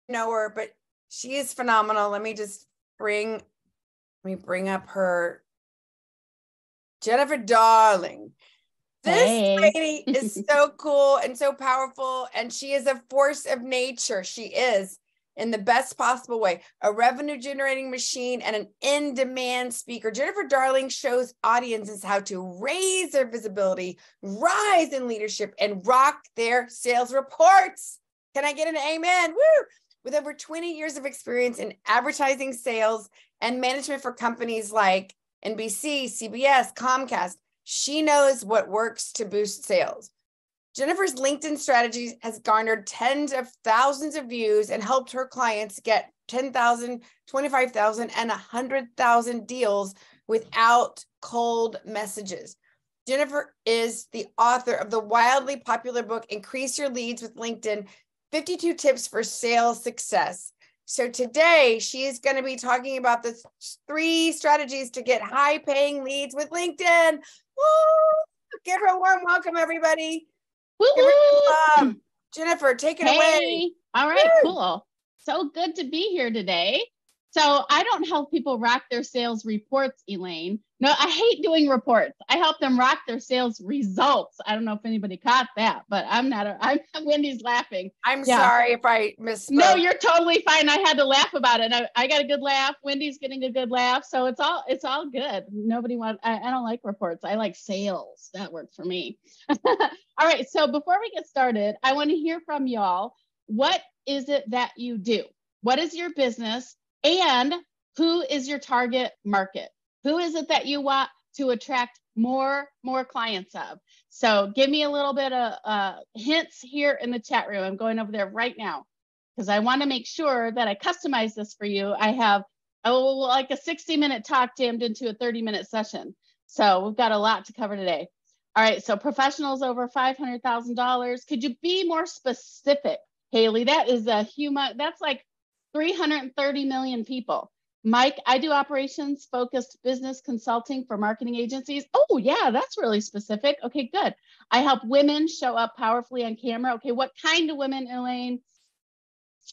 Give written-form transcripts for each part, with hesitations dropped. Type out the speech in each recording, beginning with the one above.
know her, but she is phenomenal. Let me bring up her, Jennifer Darling. This lady is so cool and so powerful, and she is a force of nature. She is, in the best possible way, a revenue generating machine and an in-demand speaker. Jennifer Darling shows audiences how to raise their visibility, rise in leadership, and rock their sales reports. Can I get an amen? Woo! With over 20 years of experience in advertising, sales, and management for companies like NBC, CBS, Comcast, she knows what works to boost sales. Jennifer's LinkedIn strategy has garnered tens of thousands of views and helped her clients get 10,000, 25,000, and 100,000 deals without cold messages. Jennifer is the author of the wildly popular book, Increase Your Leads with LinkedIn, 52 Tips for Sales Success. So today she is going to be talking about the 3 strategies to get high-paying leads with LinkedIn. Woo! Give her a warm welcome, everybody. Jennifer, take it away. All right, cool. So good to be here today. So I don't help people rock their sales reports, Elaine. No, I hate doing reports. I help them rock their sales results. I don't know if anybody caught that, but I'm Wendy's laughing. I'm sorry if I misspoke. No, you're totally fine. I had to laugh about it. I got a good laugh. Wendy's getting a good laugh. So it's all good. I don't like reports. I like sales. That works for me. All right. So before we get started, I want to hear from y'all. What is it that you do? What is your business? And who is your target market? Who is it that you want to attract more clients of? So give me a little bit of hints here in the chat room. I'm going over there right now because I want to make sure that I customize this for you. I have like a 60-minute talk jammed into a 30-minute session. So we've got a lot to cover today. All right, so professionals over $500,000. Could you be more specific, Haley? That is that's like 330 million people. Mike, I do operations-focused business consulting for marketing agencies. Oh, yeah, that's really specific. Okay, good. I help women show up powerfully on camera. Okay, what kind of women, Elaine?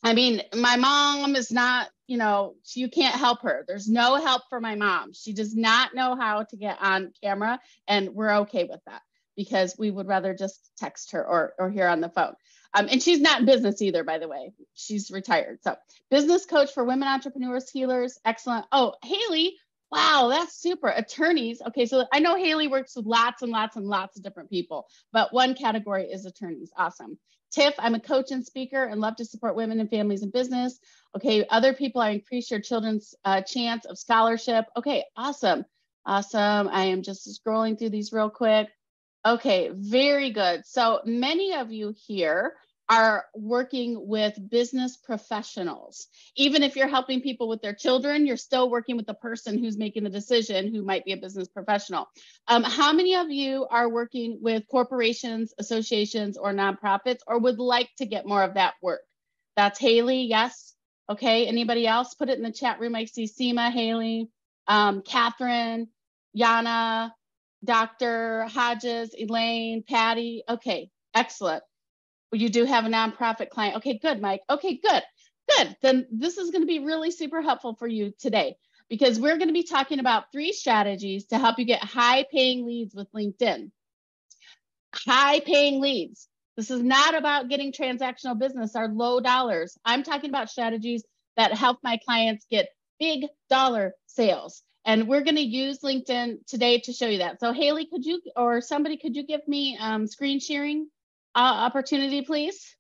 I mean, my mom is not, you can't help her. There's no help for my mom. She does not know how to get on camera, and we're okay with that because we would rather just text her or hear on the phone. And she's not in business either, by the way. She's retired. So business coach for women entrepreneurs, healers. Excellent. Oh, Haley. Wow, that's super. Attorneys. Okay, so I know Haley works with lots and lots and lots of different people, but one category is attorneys. Awesome. Tiff, I'm a coach and speaker and love to support women and families in business. Okay, other people, I increase your children's chance of scholarship. Okay, awesome. Awesome. I am just scrolling through these real quick. Okay, very good. So many of you here are working with business professionals. Even if you're helping people with their children, you're still working with the person who's making the decision who might be a business professional. How many of you are working with corporations, associations, or nonprofits, or would like to get more of that work? That's Haley, yes. Okay, anybody else? Put it in the chat room. I see Seema, Haley, Catherine, Yana, Dr. Hodges, Elaine, Patty. Okay, excellent. You do have a nonprofit client. Okay, good, Mike. Okay, good. Then this is going to be really super helpful for you today because we're going to be talking about 3 strategies to help you get high-paying leads with LinkedIn. High-paying leads. This is not about getting transactional business or low dollars. I'm talking about strategies that help my clients get big dollar sales. And we're going to use LinkedIn today to show you that. So Haley, could you give me screen sharing opportunity, please?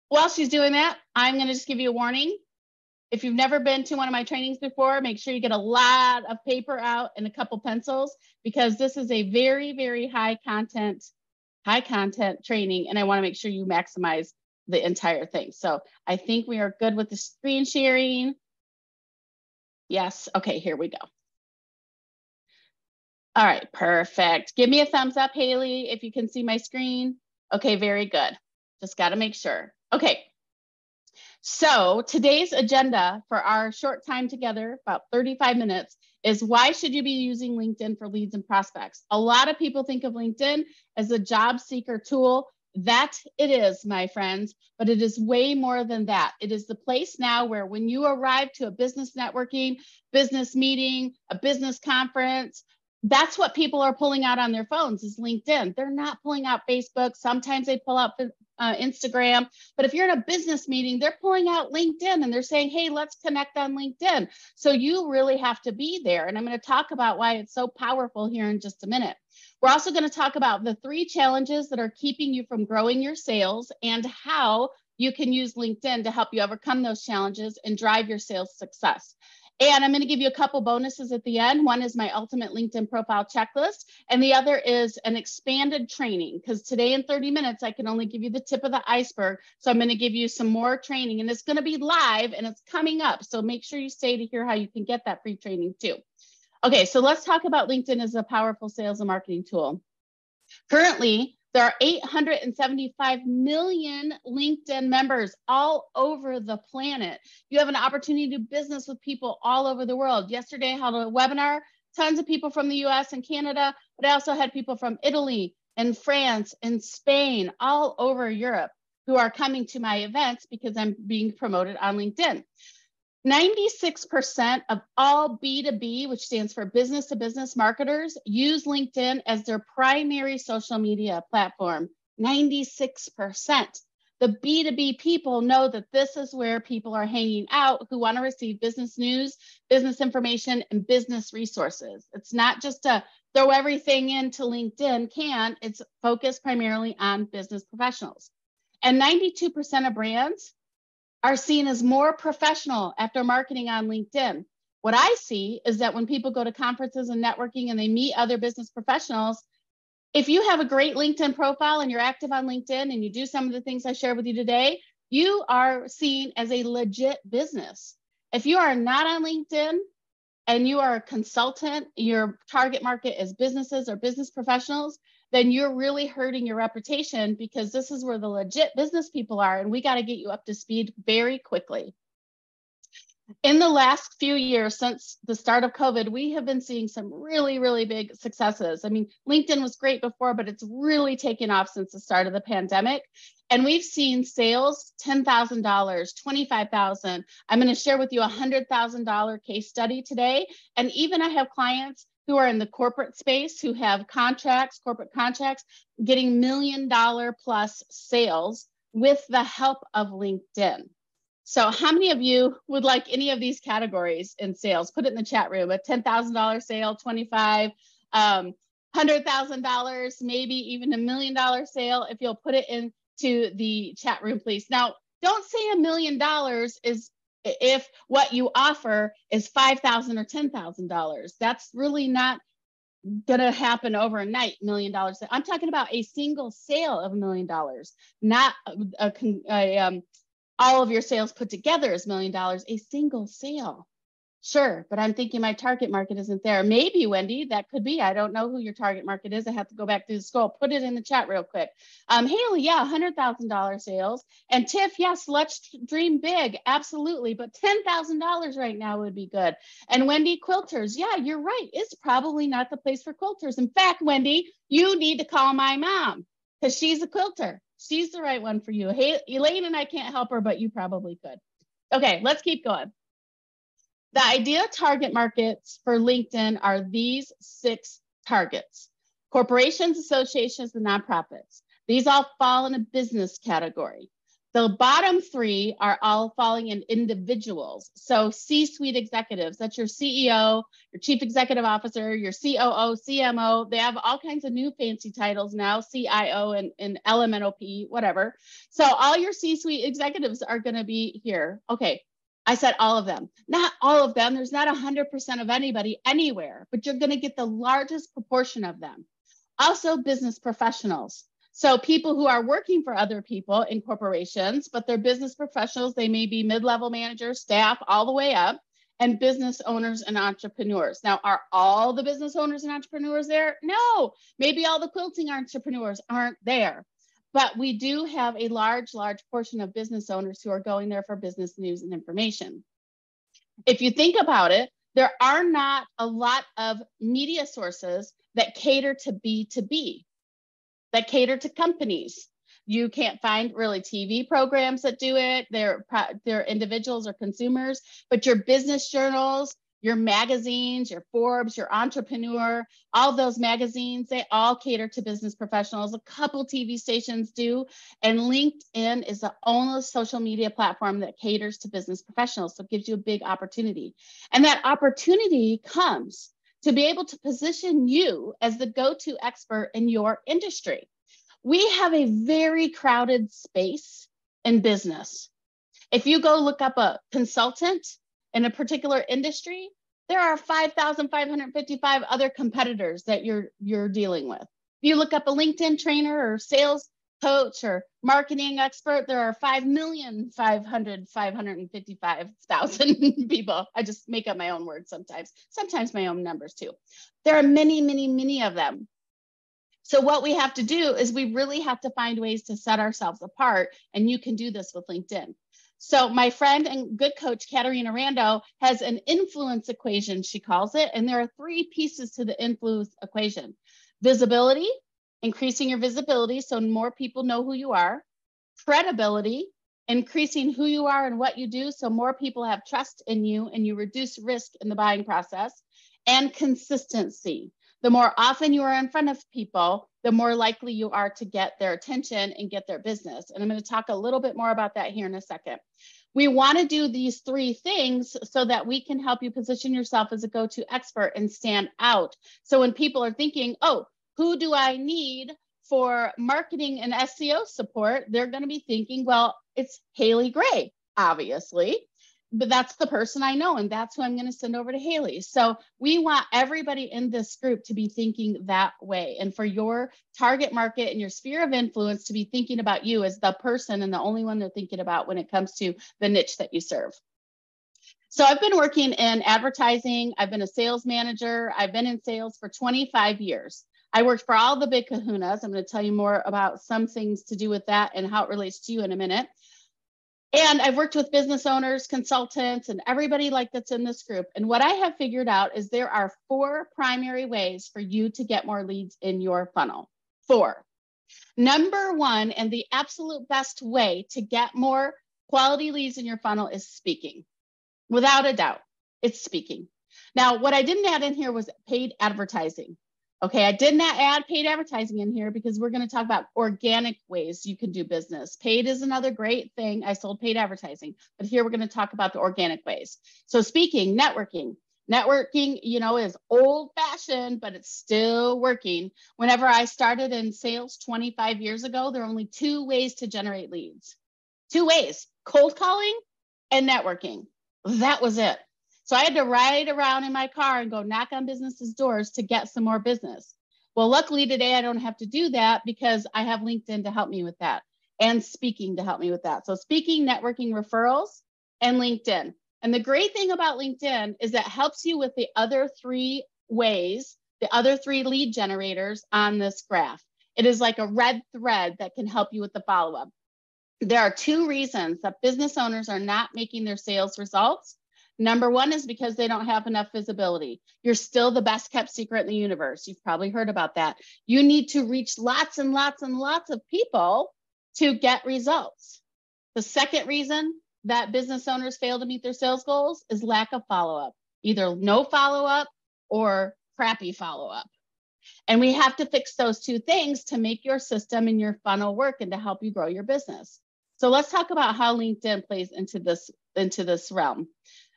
While she's doing that, I'm going to just give you a warning. If you've never been to one of my trainings before, make sure you get a lot of paper out and a couple pencils because this is a very, very high content training, and I want to make sure you maximize the entire thing. So I think we are good with the screen sharing. Yes. Okay, here we go. All right, perfect. Give me a thumbs up, Haley, if you can see my screen. Okay, very good. Just got to make sure. Okay. So today's agenda for our short time together, about 35 minutes, is why should you be using LinkedIn for leads and prospects? A lot of people think of LinkedIn as a job seeker tool. That it is, my friends, but it is way more than that. It is the place now where when you arrive to a business networking, business meeting, a business conference, that's what people are pulling out on their phones is LinkedIn. They're not pulling out Facebook. Sometimes they pull out Instagram. But if you're in a business meeting, they're pulling out LinkedIn and they're saying, hey, let's connect on LinkedIn. So you really have to be there. And I'm going to talk about why it's so powerful here in just a minute. We're also going to talk about the 3 challenges that are keeping you from growing your sales and how you can use LinkedIn to help you overcome those challenges and drive your sales success. And I'm going to give you a couple bonuses at the end. One is my ultimate LinkedIn profile checklist, and the other is an expanded training, because today in 30 minutes, I can only give you the tip of the iceberg. So I'm going to give you some more training, and it's going to be live and it's coming up. So make sure you stay to hear how you can get that free training too. Okay, so let's talk about LinkedIn as a powerful sales and marketing tool. Currently, there are 875 million LinkedIn members all over the planet. You have an opportunity to do business with people all over the world. Yesterday, I held a webinar, tons of people from the US and Canada, but I also had people from Italy and France and Spain, all over Europe, who are coming to my events because I'm being promoted on LinkedIn. 96% of all B2B, which stands for business to business marketers, use LinkedIn as their primary social media platform. 96%. The B2B people know that this is where people are hanging out who want to receive business news, business information, and business resources. It's not just to throw everything into LinkedIn, it's focused primarily on business professionals. And 92% of brands are seen as more professional after marketing on LinkedIn. What I see is that when people go to conferences and networking and they meet other business professionals, if you have a great LinkedIn profile and you're active on LinkedIn and you do some of the things I shared with you today, you are seen as a legit business. If you are not on LinkedIn and you are a consultant, your target market is businesses or business professionals, then you're really hurting your reputation, because this is where the legit business people are, and we got to get you up to speed very quickly. In the last few years, since the start of COVID, we have been seeing some really, really big successes. I mean, LinkedIn was great before, but it's really taken off since the start of the pandemic. And we've seen sales, $10,000, $25,000. I'm going to share with you a $100,000 case study today. And even I have clients who are in the corporate space who have corporate contracts, getting $1 million plus sales with the help of LinkedIn. So how many of you would like any of these categories in sales? Put it in the chat room. A $10,000 sale, 25, $100,000, maybe even $1 million sale. If you'll put it into the chat room, please. Now, don't say $1 million is if what you offer is $5,000 or $10,000. That's really not going to happen overnight. $1 million. I'm talking about a single sale of $1 million, not all of your sales put together is $1 million, a single sale. Sure, but I'm thinking my target market isn't there. Maybe, Wendy, that could be. I don't know who your target market is. I have to go back through the scroll. Put it in the chat real quick. Haley, yeah, $100,000 sales. And Tiff, yes, let's dream big. Absolutely. But $10,000 right now would be good. And Wendy, quilters. Yeah, you're right. It's probably not the place for quilters. In fact, Wendy, you need to call my mom because she's a quilter. She's the right one for you. Hey, Elaine and I can't help her, but you probably could. Okay, let's keep going. The ideal target markets for LinkedIn are these 6 targets: corporations, associations, and nonprofits. These all fall in a business category. The bottom 3 are all falling in individuals. So C-suite executives, that's your CEO, your chief executive officer, your COO, CMO. They have all kinds of new fancy titles now, CIO and LMNOP, whatever. So all your C-suite executives are going to be here. Okay. I said all of them, not all of them. There's not 100% of anybody anywhere, but you're going to get the largest proportion of them. Also, business professionals. So people who are working for other people in corporations, but they're business professionals. They may be mid-level managers, staff, all the way up, and business owners and entrepreneurs. Now, are all the business owners and entrepreneurs there? No, maybe all the quilting entrepreneurs aren't there. But we do have a large portion of business owners who are going there for business news and information. If you think about it, there are not a lot of media sources that cater to B2B, that cater to companies. You can't find really TV programs that do it. They're individuals or consumers, but your business journals, your magazines, your Forbes, your Entrepreneur, all those magazines, they all cater to business professionals. A couple TV stations do, and LinkedIn is the only social media platform that caters to business professionals. So it gives you a big opportunity. And that opportunity comes to be able to position you as the go-to expert in your industry. We have a very crowded space in business. If you go look up a consultant in a particular industry, there are 5,555 other competitors that you're dealing with. If you look up a LinkedIn trainer or sales coach or marketing expert, there are 5,555,000 people. I just make up my own words sometimes my own numbers too. There are many, many, many of them. So what we have to do is we really have to find ways to set ourselves apart, and you can do this with LinkedIn. So my friend and good coach, Katarina Rando, has an influence equation, she calls it, and there are 3 pieces to the influence equation. Visibility, increasing your visibility so more people know who you are. Credibility, increasing who you are and what you do so more people have trust in you and you reduce risk in the buying process. And consistency. The more often you are in front of people, the more likely you are to get their attention and get their business. And I'm going to talk a little bit more about that here in a second. We want to do these 3 things so that we can help you position yourself as a go-to expert and stand out. So when people are thinking, oh, who do I need for marketing and SEO support? They're going to be thinking, well, it's Haley Gray, obviously. But that's the person I know, and that's who I'm going to send over to Haley. So we want everybody in this group to be thinking that way. And for your target market and your sphere of influence to be thinking about you as the person and the only one they're thinking about when it comes to the niche that you serve. So I've been working in advertising. I've been a sales manager. I've been in sales for 25 years. I worked for all the big kahunas. I'm going to tell you more about some things to do with that and how it relates to you in a minute. And I've worked with business owners, consultants, and everybody like that's in this group. And what I have figured out is there are 4 primary ways for you to get more leads in your funnel. 4. Number 1, and the absolute best way to get more quality leads in your funnel is speaking. Without a doubt, it's speaking. Now, what I didn't add in here was paid advertising. Okay, I did not add paid advertising in here because we're going to talk about organic ways you can do business. Paid is another great thing. I sold paid advertising, but here we're going to talk about the organic ways. So speaking, networking. Networking, you know, is old fashioned, but it's still working. Whenever I started in sales 25 years ago, there were only 2 ways to generate leads. 2 ways, cold calling and networking. That was it. So I had to ride around in my car and go knock on businesses' doors to get some more business. Well, luckily today I don't have to do that because I have LinkedIn to help me with that and speaking to help me with that. So speaking, networking, referrals, and LinkedIn. And the great thing about LinkedIn is that it helps you with the other 3 ways, the other 3 lead generators on this graph. It is like a red thread that can help you with the follow-up. There are 2 reasons that business owners are not making their sales results. Number 1 is because they don't have enough visibility. You're still the best kept secret in the universe. You've probably heard about that. You need to reach lots and lots and lots of people to get results. The second reason that business owners fail to meet their sales goals is lack of follow-up, either no follow-up or crappy follow-up. And we have to fix those 2 things to make your system and your funnel work and to help you grow your business. So let's talk about how LinkedIn plays into this realm.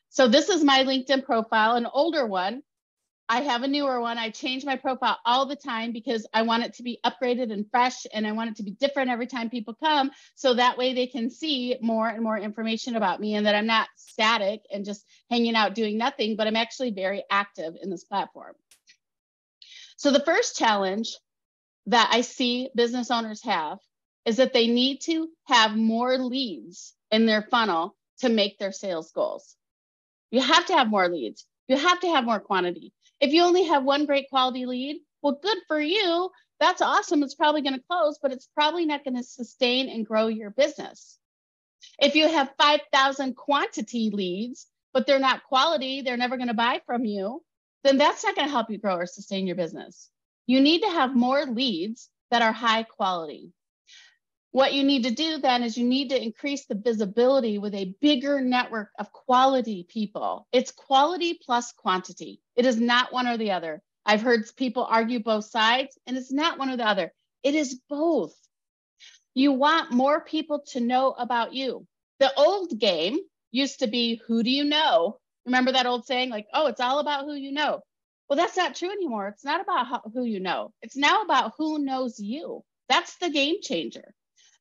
So this is my LinkedIn profile, an older one. I have a newer one. I change my profile all the time because I want it to be upgraded and fresh, and I want it to be different every time people come. So that way they can see more and more information about me and that I'm not static and just hanging out doing nothing, but I'm actually very active in this platform. So the first challenge that I see business owners have is that they need to have more leads in their funnel to make their sales goals. You have to have more leads. You have to have more quantity. If you only have 1 great quality lead, well, good for you. That's awesome. It's probably going to close, but it's probably not going to sustain and grow your business. If you have 5,000 quantity leads, but they're not quality, they're never going to buy from you, then that's not going to help you grow or sustain your business. You need to have more leads that are high quality. What you need to do then is you need to increase the visibility with a bigger network of quality people. It's quality plus quantity. It is not one or the other. I've heard people argue both sides, and it's not one or the other. It is both. You want more people to know about you. The old game used to be, who do you know? Remember that old saying, like, oh, it's all about who you know. Well, that's not true anymore. It's not about who you know. It's now about who knows you. That's the game changer.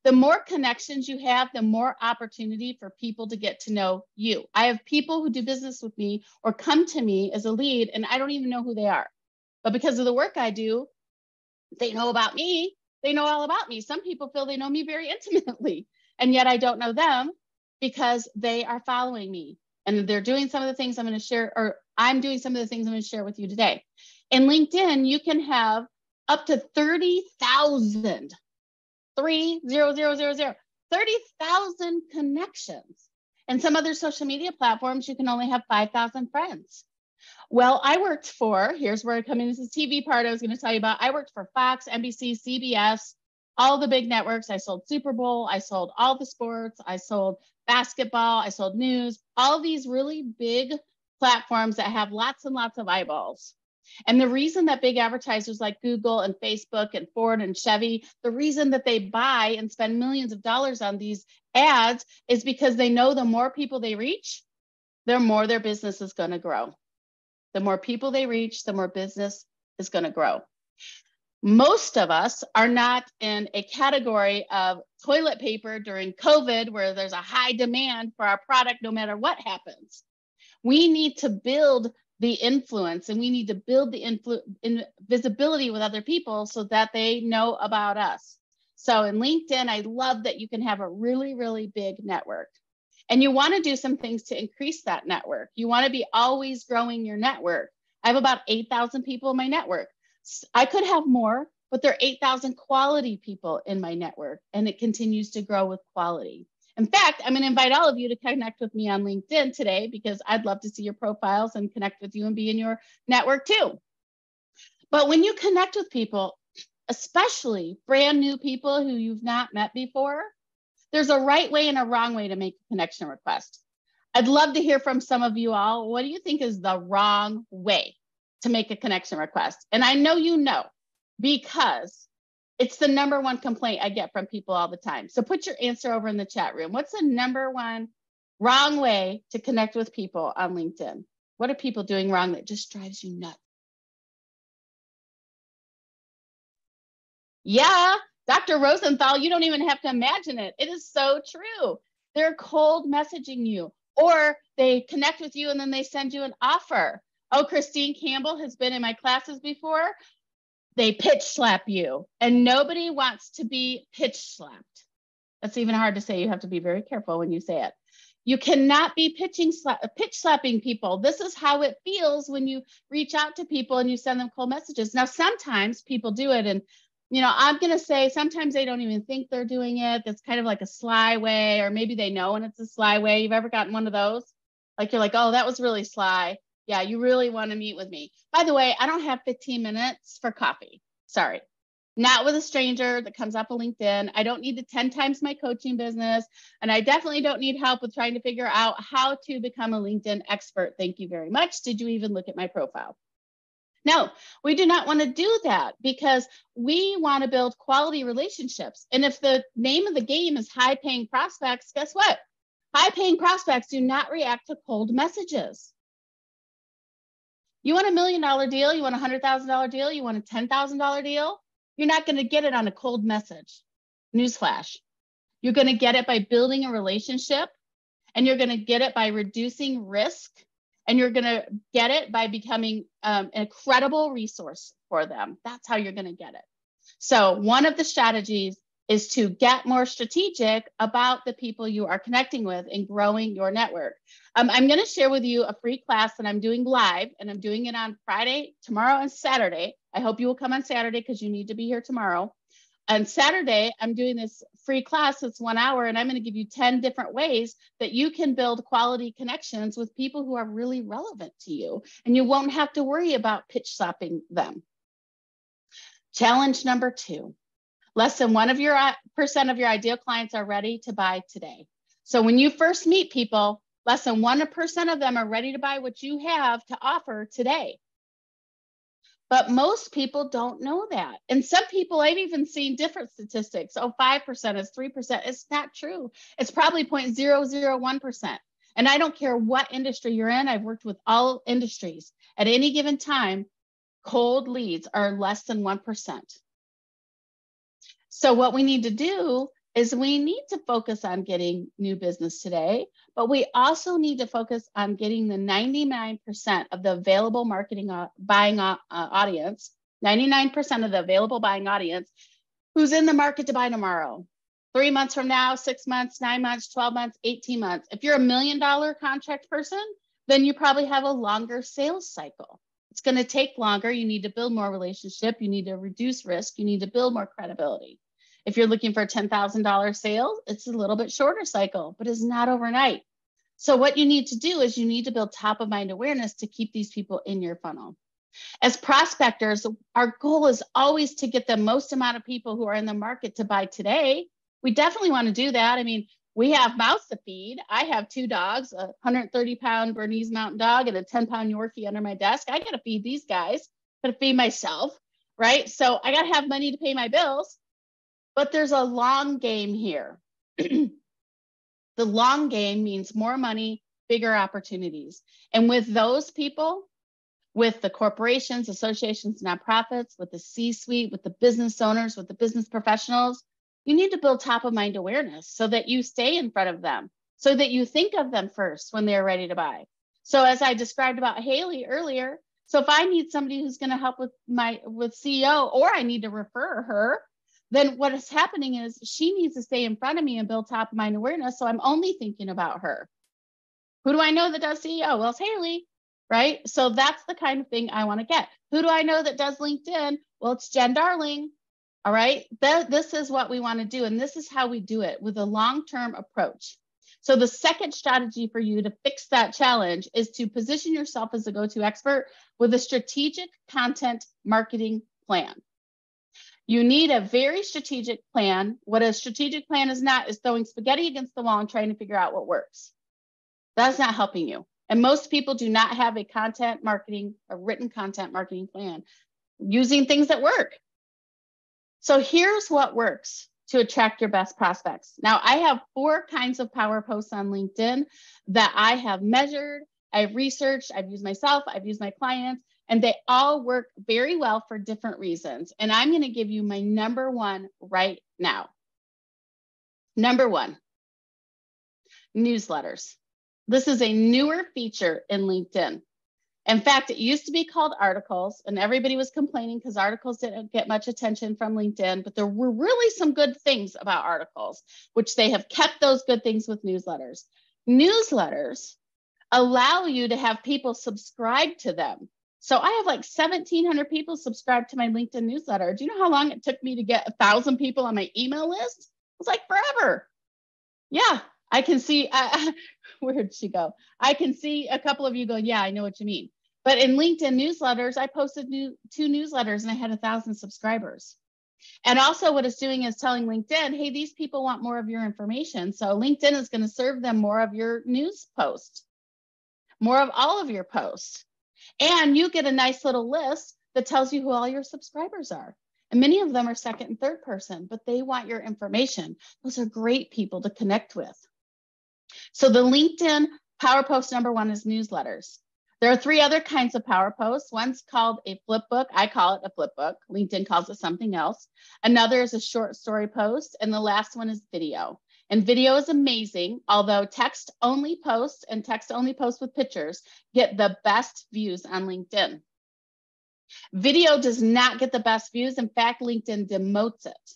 The more connections you have, the more opportunity for people to get to know you. I have people who do business with me or come to me as a lead, and I don't even know who they are. But because of the work I do, they know about me. They know all about me. Some people feel they know me very intimately, and yet I don't know them because they are following me. And they're doing some of the things I'm going to share, or I'm doing some of the things I'm going to share with you today. In LinkedIn, you can have up to 30,000 connections. And some other social media platforms, you can only have 5,000 friends. Well, I worked for, here's where I come in, this is the TV part I was going to tell you about. I worked for Fox, NBC, CBS, all the big networks. I sold Super Bowl. I sold all the sports. I sold basketball. I sold news, all these really big platforms that have lots and lots of eyeballs. And the reason that big advertisers like Google and Facebook and Ford and Chevy, the reason that they buy and spend millions of dollars on these ads is because they know the more people they reach, the more their business is going to grow. The more people they reach, the more business is going to grow. Most of us are not in a category of toilet paper during COVID where there's a high demand for our product no matter what happens. We need to build the influence, and we need to build the visibility with other people so that they know about us. So in LinkedIn, I love that you can have a really, really big network. And you want to do some things to increase that network. You want to be always growing your network. I have about 8,000 people in my network. I could have more, but there are 8,000 quality people in my network, and it continues to grow with quality. In fact, I'm going to invite all of you to connect with me on LinkedIn today because I'd love to see your profiles and connect with you and be in your network too. But when you connect with people, especially brand new people who you've not met before, there's a right way and a wrong way to make a connection request. I'd love to hear from some of you all. What do you think is the wrong way to make a connection request? And I know you know, because it's the number one complaint I get from people all the time. So put your answer over in the chat room. What's the number one wrong way to connect with people on LinkedIn? What are people doing wrong that just drives you nuts? Yeah, Dr. Rosenthal, you don't even have to imagine it. It is so true. They're cold messaging you, or they connect with you and then they send you an offer. Oh, Christine Campbell has been in my classes before. They pitch slap you, and nobody wants to be pitch slapped. That's even hard to say. You have to be very careful when you say it. You cannot be pitch slapping people. This is how it feels when you reach out to people and you send them cold messages. Now, sometimes people do it, and I'm going to say sometimes they don't even think they're doing it. It's kind of like a sly way, or maybe they know and it's a sly way. You've ever gotten one of those? Like you're like, oh, that was really sly. Yeah, you really want to meet with me. By the way, I don't have 15 minutes for coffee. Sorry. Not with a stranger that comes off of LinkedIn. I don't need to 10 times my coaching business. And I definitely don't need help with trying to figure out how to become a LinkedIn expert. Thank you very much. Did you even look at my profile? No, we do not want to do that because we want to build quality relationships. And if the name of the game is high-paying prospects, guess what? High-paying prospects do not react to cold messages. You want $1 million deal? You want a $100,000 deal? You want a $10,000 deal? You're not going to get it on a cold message. Newsflash. You're going to get it by building a relationship, and you're going to get it by reducing risk, and you're going to get it by becoming a credible resource for them. That's how you're going to get it. So one of the strategies is to get more strategic about the people you are connecting with and growing your network. I'm going to share with you a free class that I'm doing live, and I'm doing it on Friday, tomorrow, and Saturday. I hope you will come on Saturday because you need to be here tomorrow. On Saturday, I'm doing this free class. It's 1 hour, and I'm going to give you 10 different ways that you can build quality connections with people who are really relevant to you, and you won't have to worry about pitch slapping them. Challenge number 2. Less than 1% of your ideal clients are ready to buy today. So when you first meet people, less than 1% of them are ready to buy what you have to offer today. But most people don't know that. And some people, I've even seen different statistics. Oh, 5% is 3%. It's not true. It's probably 0.001%. And I don't care what industry you're in. I've worked with all industries. At any given time, cold leads are less than 1%. So what we need to do is we need to focus on getting new business today, but we also need to focus on getting the 99% of the available marketing buying audience, 99% of the available buying audience who's in the market to buy tomorrow, 3 months from now, 6 months, 9 months, 12 months, 18 months. If you're $1 million contract person, then you probably have a longer sales cycle. It's going to take longer. You need to build more relationship. You need to reduce risk. You need to build more credibility. If you're looking for a $10,000 sale, it's a little bit shorter cycle, but it's not overnight. So what you need to do is you need to build top of mind awareness to keep these people in your funnel. As prospectors, our goal is always to get the most amount of people who are in the market to buy today. We definitely want to do that. I mean, we have mouths to feed. I have 2 dogs, a 130-pound Bernese Mountain Dog and a 10-pound Yorkie under my desk. I got to feed these guys, got to feed myself, right? So I got to have money to pay my bills. But there's a long game here. The long game means more money, bigger opportunities. And with those people, with the corporations, associations, nonprofits, with the C-suite, with the business owners, with the business professionals, you need to build top of mind awareness so that you stay in front of them, so that you think of them first when they're ready to buy. So as I described about Haley earlier, so if I need somebody who's going to help with CEO, or I need to refer her, then what is happening is she needs to stay in front of me and build top of mind awareness. So I'm only thinking about her. Who do I know that does CEO? Well, it's Haley, right? So that's the kind of thing I want to get. Who do I know that does LinkedIn? Well, it's Jen Darling. All right. This is what we want to do. And this is how we do it with a long-term approach. So the second strategy for you to fix that challenge is to position yourself as a go-to expert with a strategic content marketing plan. You need a very strategic plan. What a strategic plan is not is throwing spaghetti against the wall and trying to figure out what works. That's not helping you. And most people do not have a written content marketing plan using things that work. So here's what works to attract your best prospects. Now, I have 4 kinds of power posts on LinkedIn that I have measured, I've researched, I've used myself, I've used my clients, and they all work very well for different reasons. And I'm going to give you my number 1 right now. Number 1, newsletters. This is a newer feature in LinkedIn. In fact, it used to be called articles, and everybody was complaining because articles didn't get much attention from LinkedIn, but there were really some good things about articles, which they have kept those good things with newsletters. Newsletters allow you to have people subscribe to them. So I have like 1,700 people subscribed to my LinkedIn newsletter. Do you know how long it took me to get 1,000 people on my email list? It was like forever. Yeah, I can see, where'd she go? I can see a couple of you go, yeah, I know what you mean. But in LinkedIn newsletters, I posted 2 newsletters and I had 1,000 subscribers. And also what it's doing is telling LinkedIn, hey, these people want more of your information. So LinkedIn is going to serve them more of your news posts, more of all of your posts. And you get a nice little list that tells you who all your subscribers are. And many of them are second and third person, but they want your information. Those are great people to connect with. So the LinkedIn power post number 1 is newsletters. There are 3 other kinds of power posts. One's called a flip book. I call it a flip book. LinkedIn calls it something else. Another is a short story post. And the last one is video. And video is amazing, although text-only posts and text-only posts with pictures get the best views on LinkedIn. Video does not get the best views. In fact, LinkedIn demotes it.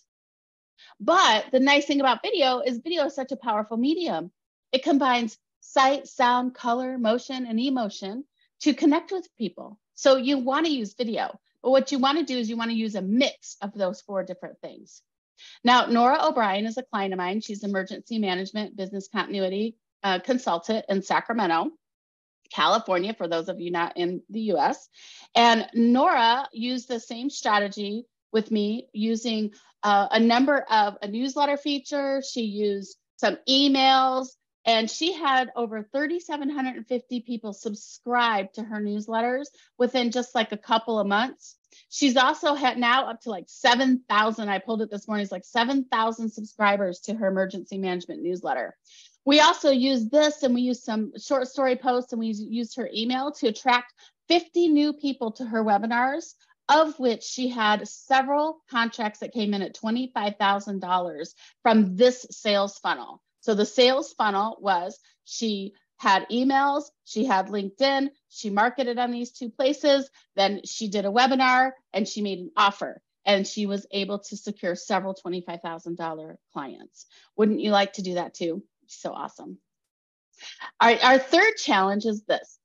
But the nice thing about video is such a powerful medium. It combines sight, sound, color, motion, and emotion to connect with people. So you want to use video, but what you want to do is you want to use a mix of those 4 different things. Now, Nora O'Brien is a client of mine. She's an emergency management business continuity consultant in Sacramento, California, for those of you not in the US. And Nora used the same strategy with me using a number of a newsletter feature. She used some emails, and she had over 3,750 people subscribe to her newsletters within just like a couple of months. She's also had now up to like 7,000. I pulled it this morning. It's like 7,000 subscribers to her emergency management newsletter. We also use this, and we use some short story posts, and we used her email to attract 50 new people to her webinars, of which she had several contracts that came in at $25,000 from this sales funnel. So the sales funnel was, she had emails, she had LinkedIn, she marketed on these two places, then she did a webinar, and she made an offer, and she was able to secure several $25,000 clients. Wouldn't you like to do that too? So awesome. All right, our third challenge is this.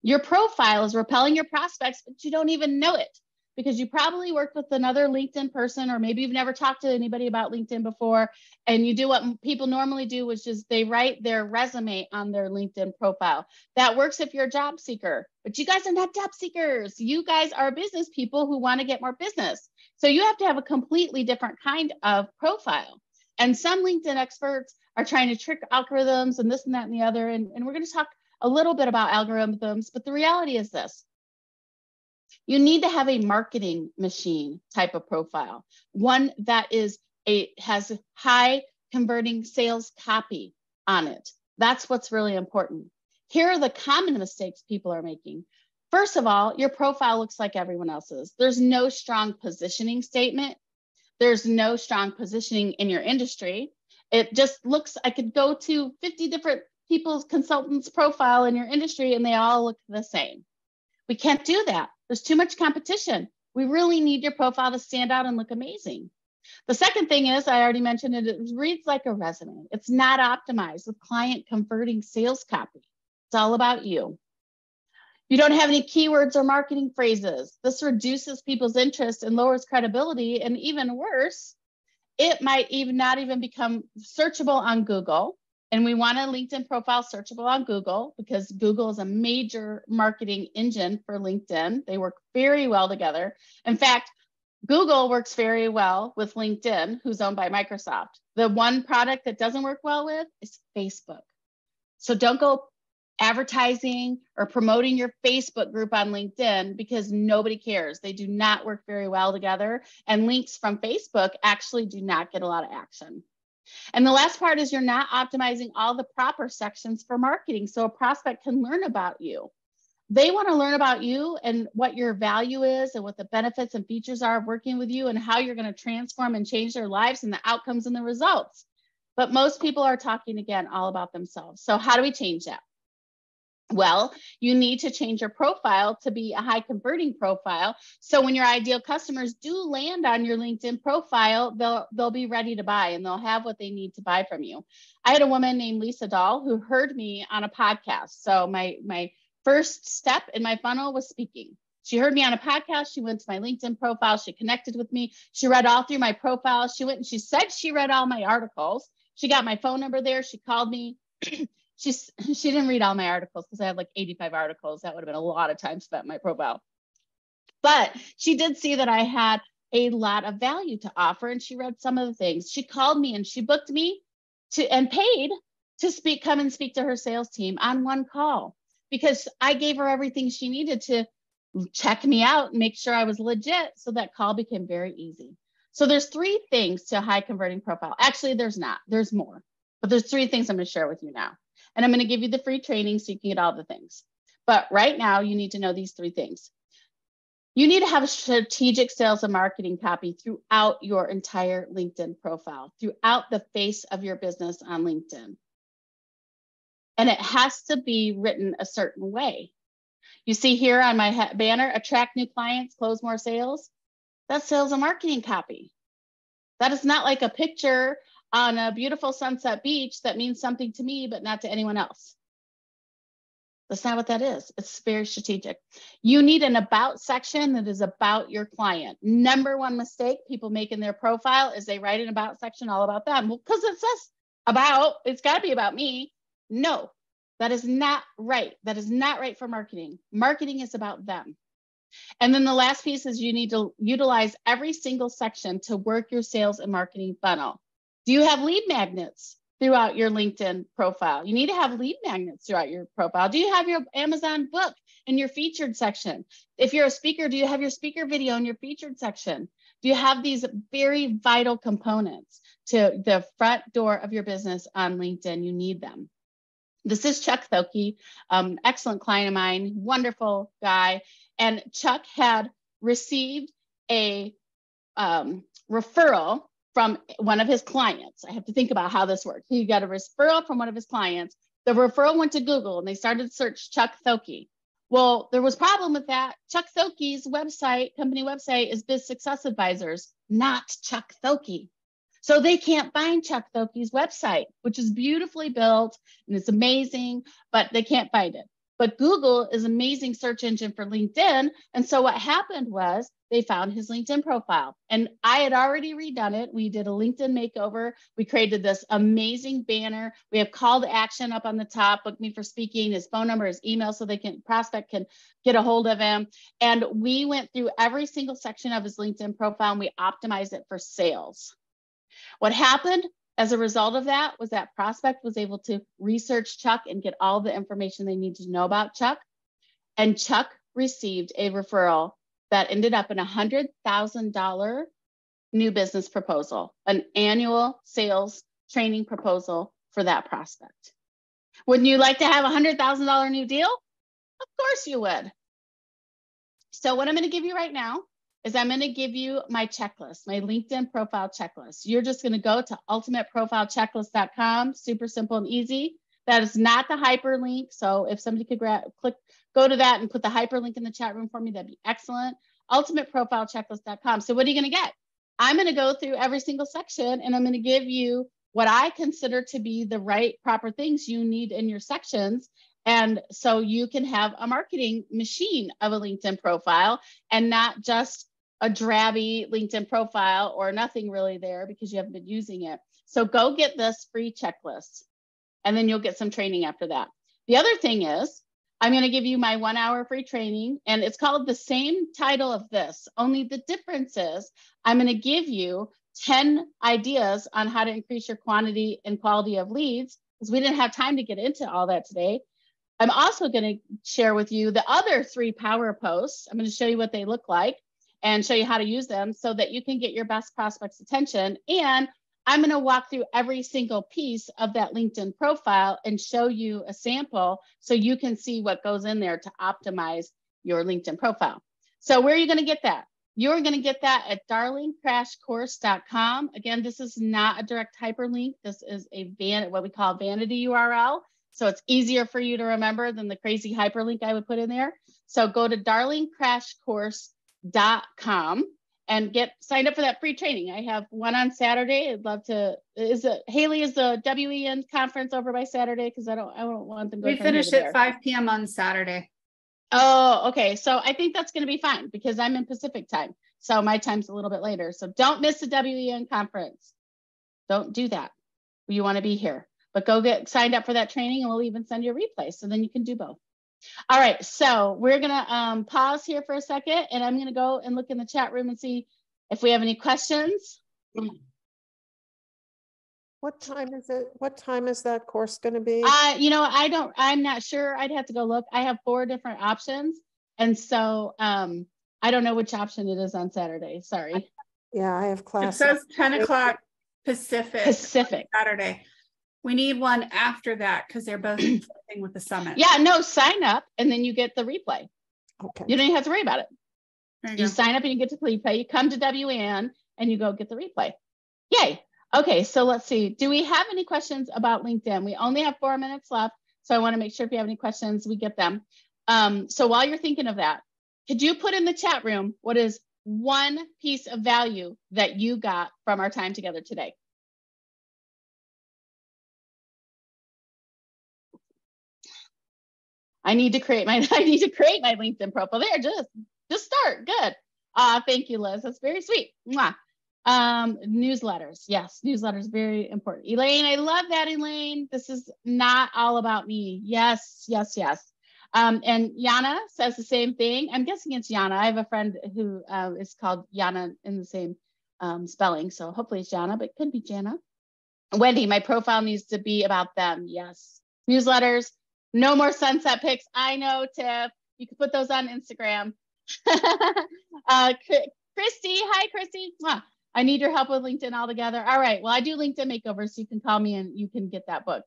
Your profile is repelling your prospects, but you don't even know it, because you probably worked with another LinkedIn person, or maybe you've never talked to anybody about LinkedIn before, and you do what people normally do, which is they write their resume on their LinkedIn profile. That works if you're a job seeker, but you guys are not job seekers. You guys are business people who want to get more business. So you have to have a completely different kind of profile. And some LinkedIn experts are trying to trick algorithms and this and that and the other. And we're going to talk a little bit about algorithms, but the reality is this. You need to have a marketing machine type of profile, one that has high converting sales copy on it. That's what's really important. Here are the common mistakes people are making. First of all, your profile looks like everyone else's. There's no strong positioning statement. There's no strong positioning in your industry. It just looks, I could go to 50 different people's consultants' profile in your industry, and they all look the same. We can't do that. There's too much competition. We really need your profile to stand out and look amazing. The second thing is, I already mentioned it, it reads like a resume. It's not optimized with client converting sales copy. It's all about you. You don't have any keywords or marketing phrases. This reduces people's interest and lowers credibility. And even worse, it might even not even become searchable on Google. And we want a LinkedIn profile searchable on Google, because Google is a major marketing engine for LinkedIn. They work very well together. In fact, Google works very well with LinkedIn, who's owned by Microsoft. The one product that doesn't work well with is Facebook. So don't go advertising or promoting your Facebook group on LinkedIn, because nobody cares. They do not work very well together. And links from Facebook actually do not get a lot of action. And the last part is, you're not optimizing all the proper sections for marketing so a prospect can learn about you. They want to learn about you and what your value is and what the benefits and features are of working with you and how you're going to transform and change their lives and the outcomes and the results. But most people are talking, again, all about themselves. So how do we change that? Well, you need to change your profile to be a high converting profile. So when your ideal customers do land on your LinkedIn profile, they'll be ready to buy, and they'll have what they need to buy from you. I had a woman named Lisa Dahl who heard me on a podcast. So my first step in my funnel was speaking. She heard me on a podcast. She went to my LinkedIn profile. She connected with me. She read all through my profile. She went and she said she read all my articles. She got my phone number there. She called me. She didn't read all my articles, because I had like 85 articles. That would have been a lot of time spent on my profile. But she did see that I had a lot of value to offer, and she read some of the things. She called me and she booked me and paid to come and speak to her sales team on one call, because I gave her everything she needed to check me out and make sure I was legit. So that call became very easy. So there's 3 things to a high converting profile. Actually, there's not. There's more. But there's 3 things I'm going to share with you now. And I'm going to give you the free training so you can get all the things. But right now, you need to know these 3 things. You need to have a strategic sales and marketing copy throughout your entire LinkedIn profile, throughout the face of your business on LinkedIn. And it has to be written a certain way. You see here on my banner, attract new clients, close more sales. That's sales and marketing copy. That is not like a picture on a beautiful sunset beach that means something to me, but not to anyone else. That's not what that is. It's very strategic. You need an about section that is about your client. Number one mistake people make in their profile is they write an about section all about them. Well, because it says about, it's got to be about me. No, that is not right. That is not right for marketing. Marketing is about them. And then the last piece is you need to utilize every single section to work your sales and marketing funnel. Do you have lead magnets throughout your LinkedIn profile? You need to have lead magnets throughout your profile. Do you have your Amazon book in your featured section? If you're a speaker, do you have your speaker video in your featured section? Do you have these very vital components to the front door of your business on LinkedIn? You need them. This is Chuck Thoke, excellent client of mine, wonderful guy. And Chuck had received a referral from one of his clients. I have to think about how this worked. He got a referral from one of his clients. The referral went to Google and they started to search Chuck Thoke. Well, there was a problem with that. Chuck Thoke's website, company website, is Biz Success Advisors, not Chuck Thoke. So they can't find Chuck Thoke's website, which is beautifully built and it's amazing, but they can't find it. But Google is an amazing search engine for LinkedIn. And so what happened was they found his LinkedIn profile. And I had already redone it. We did a LinkedIn makeover. We created this amazing banner. We have call to action up on the top, book me for speaking, his phone number, his email, so prospect can get a hold of him. And we went through every single section of his LinkedIn profile and we optimized it for sales. What happened as a result of that was that prospect was able to research Chuck and get all the information they need to know about Chuck. And Chuck received a referral that ended up in a $100,000 new business proposal, an annual sales training proposal for that prospect. Wouldn't you like to have a $100,000 new deal? Of course you would. So what I'm going to give you right now is I'm going to give you my checklist, my LinkedIn profile checklist. You're just going to go to ultimateprofilechecklist.com, super simple and easy. That is not the hyperlink. So if somebody could go to that and put the hyperlink in the chat room for me, that'd be excellent. Ultimateprofilechecklist.com. So what are you going to get? I'm going to go through every single section and I'm going to give you what I consider to be the right proper things you need in your sections. And so you can have a marketing machine of a LinkedIn profile and not just a drabby LinkedIn profile or nothing really there because you haven't been using it. So go get this free checklist and then you'll get some training after that. The other thing is I'm going to give you my 1 hour free training and it's called the same title of this. Only the difference is I'm going to give you 10 ideas on how to increase your quantity and quality of leads because we didn't have time to get into all that today. I'm also going to share with you the other 3 power posts. I'm going to show you what they look like and show you how to use them so that you can get your best prospects' attention. And I'm going to walk through every single piece of that LinkedIn profile and show you a sample so you can see what goes in there to optimize your LinkedIn profile. So where are you going to get that? You're going to get that at darlingcrashcourse.com. Again, this is not a direct hyperlink. This is what we call a vanity URL. So it's easier for you to remember than the crazy hyperlink I would put in there. So go to darlingcrashcourse.com and get signed up for that free training. I have one on Saturday. I'd love to. Haley, is the WEN conference over by Saturday? Because I don't want them to go. We finish at 5 p.m. on Saturday. Oh, okay. So I think that's going to be fine because I'm in Pacific time. So my time's a little bit later. So don't miss the WEN conference. Don't do that. You want to be here. But go get signed up for that training and we'll even send you a replay so then you can do both. All right, so we're gonna pause here for a second and I'm gonna go and look in the chat room and see if we have any questions. What time is it? What time is that course gonna be? I'm not sure. I'd have to go look. I have 4 different options. And so I don't know which option it is on Saturday, sorry. Yeah, I have class. It says 10 o'clock Pacific. Saturday. We need one after that because they're both conflicting with the summit. Yeah, no, sign up and then you get the replay. Okay. You don't even have to worry about it. You sign up and you get the replay. You come to WEN and you go get the replay. Yay. Okay, so let's see. Do we have any questions about LinkedIn? We only have 4 minutes left. So I want to make sure if you have any questions, we get them. So while you're thinking of that, could you put in the chat room what is one piece of value that you got from our time together today? I need to create my LinkedIn profile there. Just start. Good. Thank you, Liz. That's very sweet. Mwah. Newsletters. Yes, newsletters, very important. Elaine, I love that, Elaine. This is not all about me. Yes. And Yana says the same thing. I'm guessing it's Yana. I have a friend who is called Yana in the same spelling. So hopefully it's Yana, but it could be Jana. Wendy, my profile needs to be about them. Yes. Newsletters. No more sunset pics. I know, Tiff. You can put those on Instagram. Christy. Hi, Christy. I need your help with LinkedIn altogether. All right. Well, I do LinkedIn makeovers, so you can call me and you can get that book.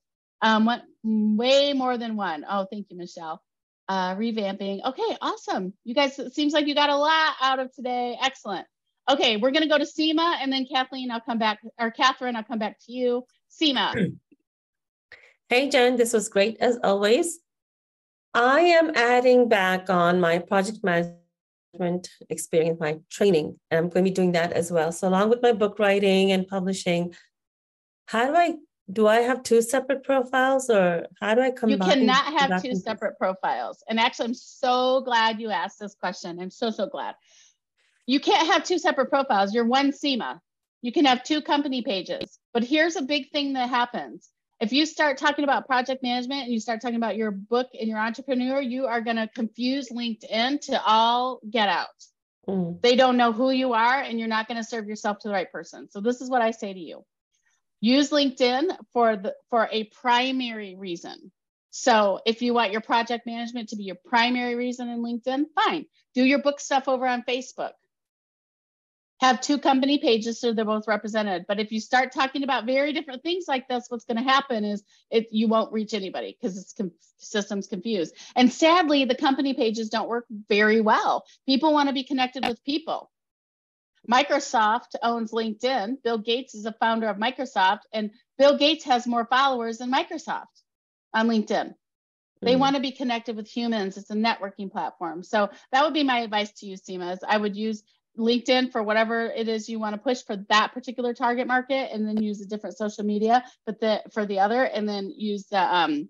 Way more than one. Oh, thank you, Michelle. Revamping. Okay, awesome. You guys, it seems like you got a lot out of today. Excellent. Okay, we're going to go to Seema, and then Kathleen, I'll come back, or Catherine, I'll come back to you. Seema. Hey, Jen, this was great as always. I am adding back on my project management experience, my training, and I'm going to be doing that as well. So along with my book writing and publishing, do I have two separate profiles, or how do I combine? You cannot have two separate profiles. And actually, I'm so glad you asked this question. I'm so glad. You can't have two separate profiles. You're one Seema. You can have two company pages. But here's a big thing that happens. If you start talking about project management and you start talking about your book and your entrepreneur, you are going to confuse LinkedIn to all get out. They don't know who you are, and you're not going to serve yourself to the right person. So this is what I say to you. Use LinkedIn for a primary reason. So if you want your project management to be your primary reason in LinkedIn, fine. Do your book stuff over on Facebook. Have two company pages so they're both represented. But if you start talking about very different things like this, what's going to happen is you won't reach anybody because it's system's confused. And sadly, the company pages don't work very well. People want to be connected with people. Microsoft owns LinkedIn. Bill Gates is a founder of Microsoft, and Bill Gates has more followers than Microsoft on LinkedIn. They want to be connected with humans. It's a networking platform. So that would be my advice to you, Seema, is I would use LinkedIn for whatever it is you want to push for that particular target market, and then use a different social media for the other, and then use the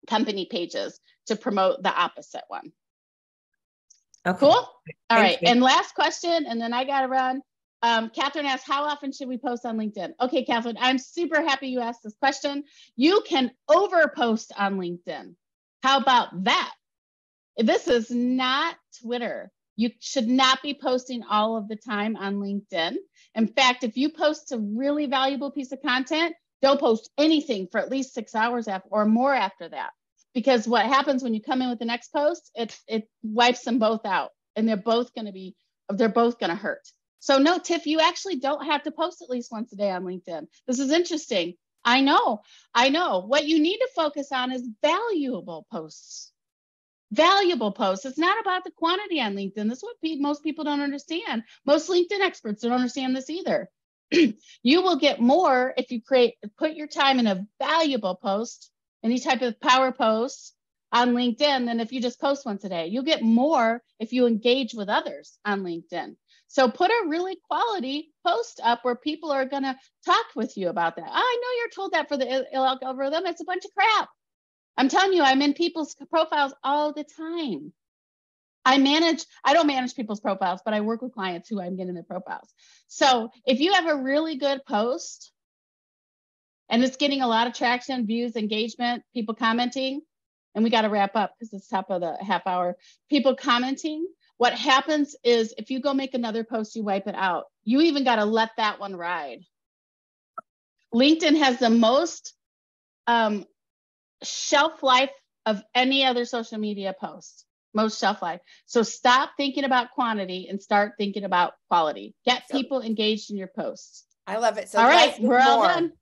company pages to promote the opposite one. Okay. Cool. All right. And last question, and then I got to run. Catherine asked, how often should we post on LinkedIn? Okay, Catherine, I'm super happy you asked this question. You can overpost on LinkedIn. How about that? This is not Twitter. You should not be posting all of the time on LinkedIn. In fact, if you post a really valuable piece of content, don't post anything for at least 6 hours after, or more after that. Because what happens when you come in with the next post, it wipes them both out, and they're both going to hurt. So no, Tiff, you actually don't have to post at least once a day on LinkedIn. This is interesting. I know. What you need to focus on is valuable posts. Valuable posts. It's not about the quantity on LinkedIn. This is what most people don't understand. Most LinkedIn experts don't understand this either. You will get more if you put your time in a valuable post, any type of power post on LinkedIn, than if you just post once a day. You'll get more if you engage with others on LinkedIn. So put a really quality post up where people are going to talk with you about that. I know you're told that for the algorithm. It's a bunch of crap. I'm telling you, I'm in people's profiles all the time. I don't manage people's profiles, but I work with clients who I'm getting their profiles. So if you have a really good post and it's getting a lot of traction, views, engagement, people commenting, and we got to wrap up because it's top of the half hour, people commenting, what happens is if you go make another post, you wipe it out. You even got to let that one ride. LinkedIn has the most shelf life of any other social media post, most shelf life. So stop thinking about quantity and start thinking about quality. Get people engaged in your posts. I love it. So all right, we're all done.